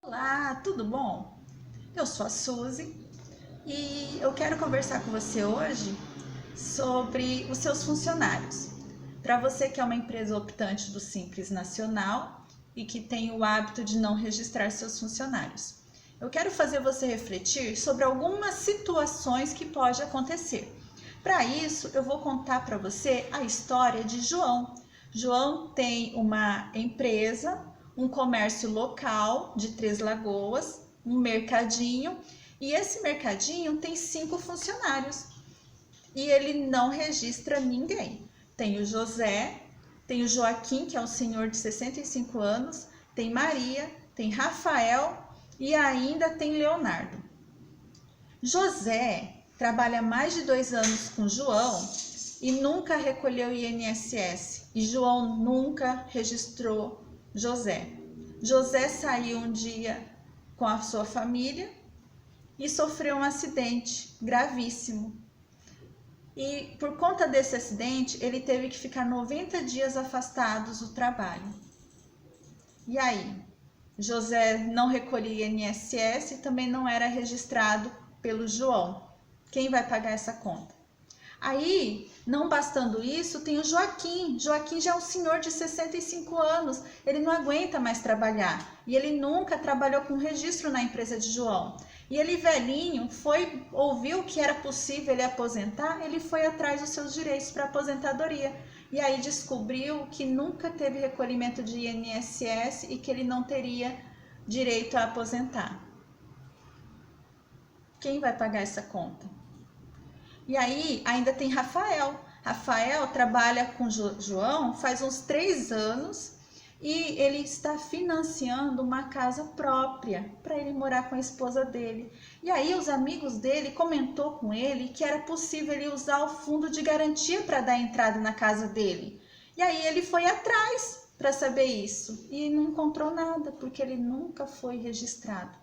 Olá, tudo bom? Eu sou a Suzy e eu quero conversar com você hoje sobre os seus funcionários. Para você que é uma empresa optante do Simples Nacional e que tem o hábito de não registrar seus funcionários. Eu quero fazer você refletir sobre algumas situações que pode acontecer. Para isso, eu vou contar para você a história de João. João tem uma empresa, um comércio local de Três Lagoas, um mercadinho, e esse mercadinho tem 5 funcionários e ele não registra ninguém. Tem o José, tem o Joaquim, que é um senhor de 65 anos, tem Maria, tem Rafael e ainda tem Leonardo. José trabalha mais de 2 anos com João e nunca recolheu INSS, e João nunca registrou José. José saiu um dia com a sua família e sofreu um acidente gravíssimo. E por conta desse acidente, ele teve que ficar 90 dias afastados do trabalho. E aí? José não recolhia INSS e também não era registrado pelo João. Quem vai pagar essa conta? Aí, não bastando isso, tem o Joaquim. Joaquim já é um senhor de 65 anos. Ele não aguenta mais trabalhar. E ele nunca trabalhou com registro na empresa de João. E ele, velhinho, ouviu que era possível ele aposentar, ele foi atrás dos seus direitos para aposentadoria. E aí descobriu que nunca teve recolhimento de INSS e que ele não teria direito a aposentar. Quem vai pagar essa conta? E aí ainda tem Rafael. Rafael trabalha com João faz uns 3 anos e ele está financiando uma casa própria para ele morar com a esposa dele. E aí os amigos dele comentou com ele que era possível ele usar o fundo de garantia para dar entrada na casa dele. E aí ele foi atrás para saber isso e não encontrou nada porque ele nunca foi registrado.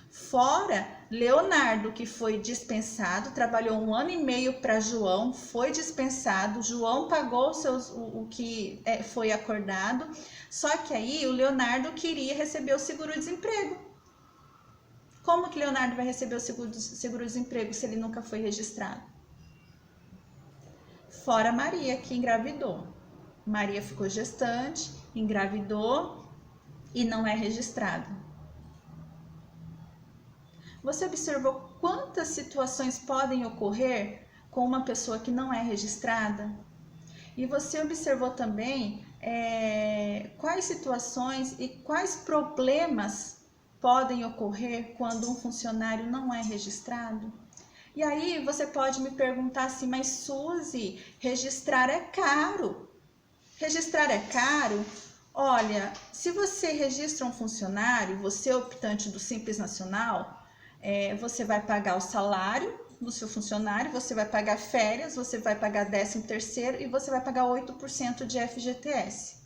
Fora Leonardo, que foi dispensado, trabalhou 1 ano e meio para João, foi dispensado, João pagou o que foi acordado, só que aí o Leonardo queria receber o seguro-desemprego. Como que Leonardo vai receber o seguro-desemprego se ele nunca foi registrado? Fora Maria, que engravidou. Maria ficou gestante, engravidou e não é registrada. Você observou quantas situações podem ocorrer com uma pessoa que não é registrada? E você observou também quais situações e quais problemas podem ocorrer quando um funcionário não é registrado? E aí você pode me perguntar assim, mas Suzy, registrar é caro. Registrar é caro? Olha, se você registra um funcionário, você é optante do Simples Nacional, você vai pagar o salário do seu funcionário, você vai pagar férias, você vai pagar 13º e você vai pagar 8% de FGTS.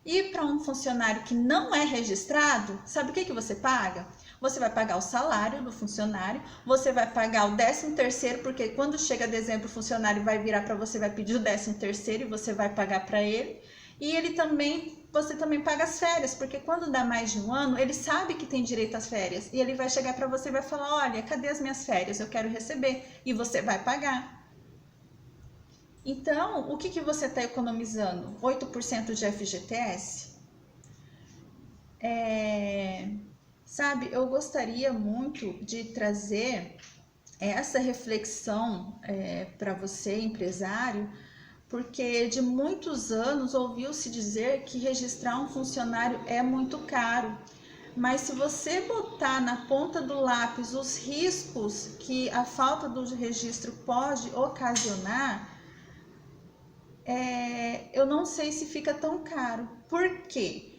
E para um funcionário que não é registrado, sabe o que você paga? Você vai pagar o salário do funcionário, você vai pagar o 13º, porque quando chega dezembro o funcionário vai virar para você, vai pedir o 13º e você vai pagar para ele. E você também paga as férias, porque quando dá mais de 1 ano, ele sabe que tem direito às férias. E ele vai chegar para você e vai falar, olha, cadê as minhas férias? Eu quero receber. E você vai pagar. Então, o que você está economizando? 8% de FGTS? Sabe, eu gostaria muito de trazer essa reflexão para você, empresário, porque de muitos anos ouviu-se dizer que registrar um funcionário é muito caro. Mas se você botar na ponta do lápis os riscos que a falta do registro pode ocasionar, eu não sei se fica tão caro. Por quê?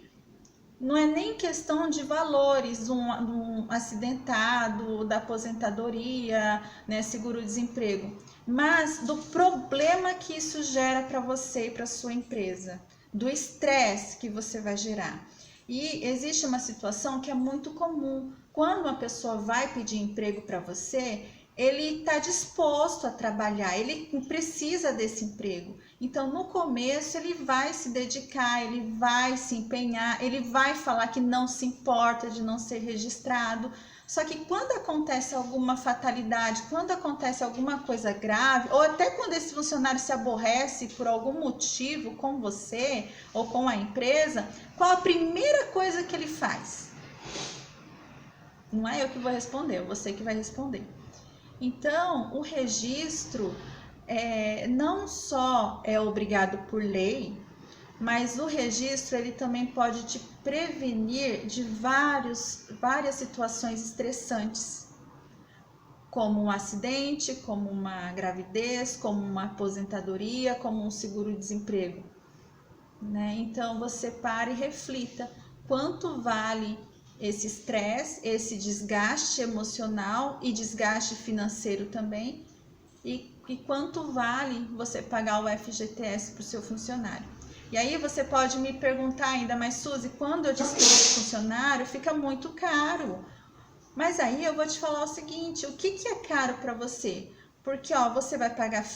Não é nem questão de valores, um acidentado, da aposentadoria, né, seguro-desemprego, mas do problema que isso gera para você e para sua empresa, do estresse que você vai gerar. E existe uma situação que é muito comum. Quando uma pessoa vai pedir emprego para você, ele está disposto a trabalhar, ele precisa desse emprego. Então, no começo, ele vai se dedicar, ele vai se empenhar, ele vai falar que não se importa de não ser registrado. Só que quando acontece alguma fatalidade, quando acontece alguma coisa grave, ou até quando esse funcionário se aborrece por algum motivo com você ou com a empresa, qual a primeira coisa que ele faz? Não é eu que vou responder, é você que vai responder. Então, o registro não só é obrigado por lei, mas o registro ele também pode te prevenir de várias situações estressantes, como um acidente, como uma gravidez, como uma aposentadoria, como um seguro-desemprego, né? Então, você para e reflita quanto vale esse estresse, esse desgaste emocional e desgaste financeiro também, e quanto vale você pagar o FGTS para o seu funcionário. E aí você pode me perguntar ainda, mas Suzy, quando eu despejo o funcionário, fica muito caro. Mas aí eu vou te falar o seguinte, o que é caro para você? Porque você vai pagar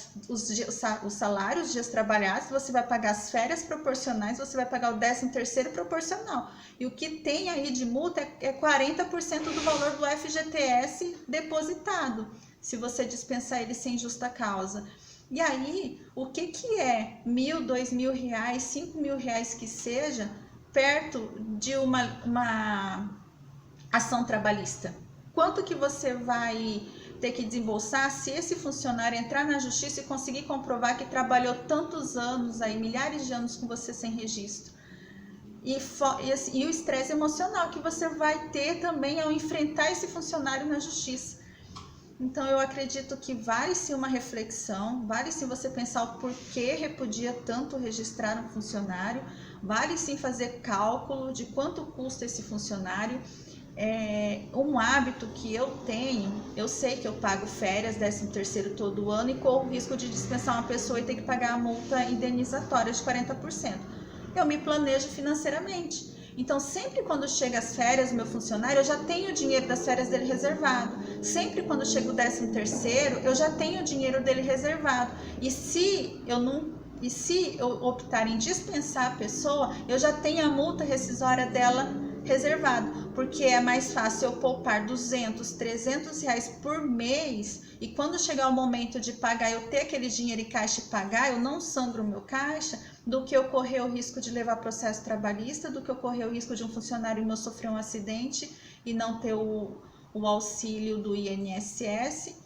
o salário, os dias trabalhados, você vai pagar as férias proporcionais, você vai pagar o 13º proporcional. E o que tem aí de multa é 40% do valor do FGTS depositado, se você dispensar ele sem justa causa. E aí, o que é R$1.000, R$2.000, R$5.000 que seja, perto de uma ação trabalhista? Quanto que você vai ter que desembolsar se esse funcionário entrar na justiça e conseguir comprovar que trabalhou tantos anos aí, milhares de anos com você sem registro? E o estresse emocional que você vai ter também ao enfrentar esse funcionário na justiça. Então, eu acredito que vale sim uma reflexão, vale sim você pensar o porquê repudia tanto registrar um funcionário, vale sim fazer cálculo de quanto custa esse funcionário. Um hábito que eu tenho, eu sei que eu pago férias, 13º todo ano e corro o risco de dispensar uma pessoa e ter que pagar a multa indenizatória de 40%. Eu me planejo financeiramente. Então, sempre quando chega as férias do meu funcionário, eu já tenho o dinheiro das férias dele reservado. Sempre quando chega o 13º, eu já tenho o dinheiro dele reservado. E se eu optar em dispensar a pessoa, eu já tenho a multa rescisória dela reservado, porque é mais fácil eu poupar 200, 300 reais por mês e quando chegar o momento de pagar, eu ter aquele dinheiro em caixa e pagar, eu não sangro o meu caixa, do que eu correr o risco de levar processo trabalhista, do que eu correr o risco de um funcionário meu sofrer um acidente e não ter o auxílio do INSS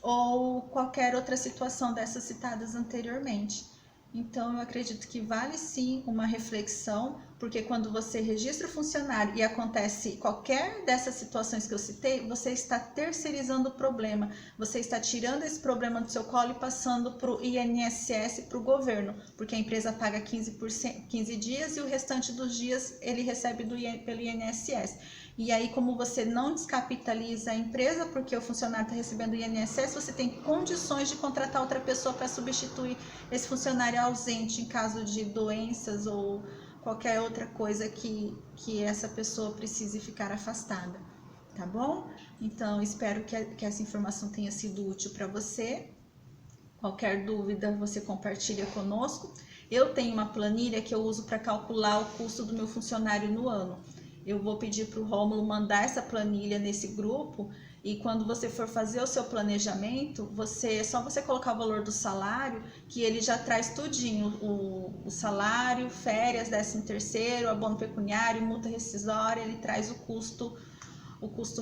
ou qualquer outra situação dessas citadas anteriormente. Então, eu acredito que vale sim uma reflexão, porque quando você registra o funcionário e acontece qualquer dessas situações que eu citei, você está terceirizando o problema, você está tirando esse problema do seu colo e passando para o INSS, para o governo, porque a empresa paga 15 dias e o restante dos dias ele recebe pelo INSS. E aí, como você não descapitaliza a empresa, porque o funcionário está recebendo o INSS, você tem condições de contratar outra pessoa para substituir esse funcionário ausente em caso de doenças ou qualquer outra coisa que essa pessoa precise ficar afastada, tá bom? Então, espero que essa informação tenha sido útil para você. Qualquer dúvida, você compartilha conosco. Eu tenho uma planilha que eu uso para calcular o custo do meu funcionário no ano. Eu vou pedir para o Rômulo mandar essa planilha nesse grupo e quando você for fazer o seu planejamento, é só você colocar o valor do salário, que ele já traz tudinho, o salário, férias, 13º, abono pecuniário, multa rescisória, ele traz o custo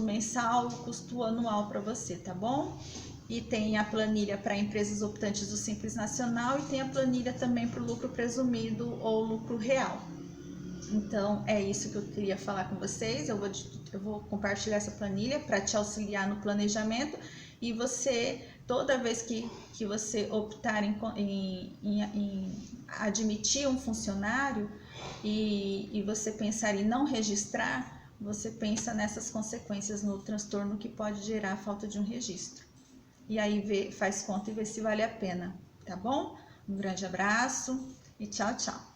mensal, o custo anual para você, tá bom? E tem a planilha para empresas optantes do Simples Nacional e tem a planilha também para o lucro presumido ou lucro real. Então, é isso que eu queria falar com vocês. Eu vou compartilhar essa planilha para te auxiliar no planejamento e você, toda vez que você optar em admitir um funcionário e você pensar em não registrar, você pensa nessas consequências no transtorno que pode gerar a falta de um registro. E aí faz conta e vê se vale a pena, tá bom? Um grande abraço e tchau, tchau!